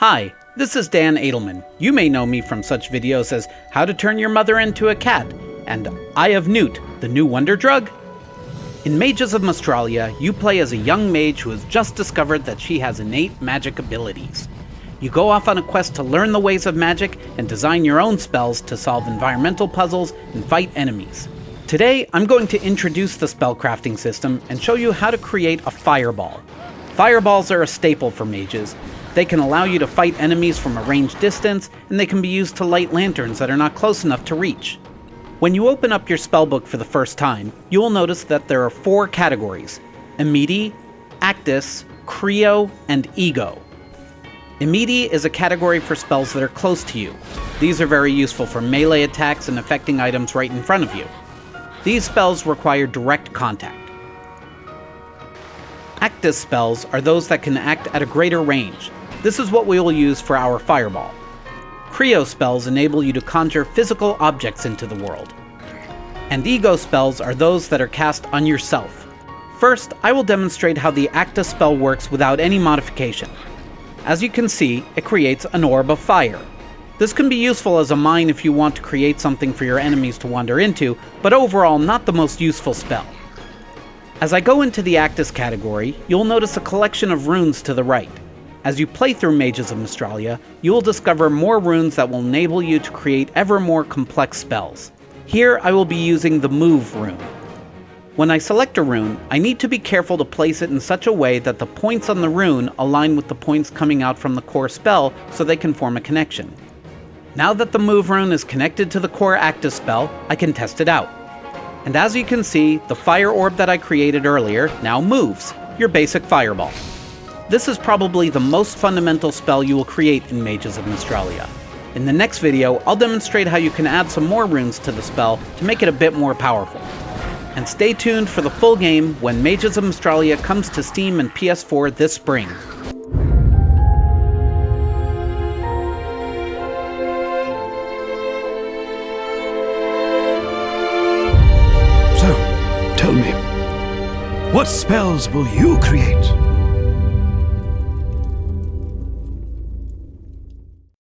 Hi, this is Dan Edelman. You may know me from such videos as How to Turn Your Mother into a Cat and Eye of Newt, the new wonder drug. In Mages of Mystralia, you play as a young mage who has just discovered that she has innate magic abilities. You go off on a quest to learn the ways of magic and design your own spells to solve environmental puzzles and fight enemies. Today, I'm going to introduce the spellcrafting system and show you how to create a fireball. Fireballs are a staple for mages. They can allow you to fight enemies from a ranged distance, and they can be used to light lanterns that are not close enough to reach. When you open up your spellbook for the first time, you will notice that there are 4 categories: Immedi, Actus, Creo, and Ego. Immedi is a category for spells that are close to you. These are very useful for melee attacks and affecting items right in front of you. These spells require direct contact. Actus spells are those that can act at a greater range. This is what we will use for our fireball. Creo spells enable you to conjure physical objects into the world. And Ego spells are those that are cast on yourself. First, I will demonstrate how the Actus spell works without any modification. As you can see, it creates an orb of fire. This can be useful as a mine if you want to create something for your enemies to wander into, but overall not the most useful spell. As I go into the Actus category, you'll notice a collection of runes to the right. As you play through Mages of Mystralia, you will discover more runes that will enable you to create ever more complex spells. Here I will be using the Move rune. When I select a rune, I need to be careful to place it in such a way that the points on the rune align with the points coming out from the core spell so they can form a connection. Now that the Move rune is connected to the core Actus spell, I can test it out. And as you can see, the fire orb that I created earlier now moves, your basic fireball. This is probably the most fundamental spell you will create in Mages of Mystralia. In the next video, I'll demonstrate how you can add some more runes to the spell to make it a bit more powerful. And stay tuned for the full game when Mages of Mystralia comes to Steam and PS4 this spring. So, tell me, what spells will you create?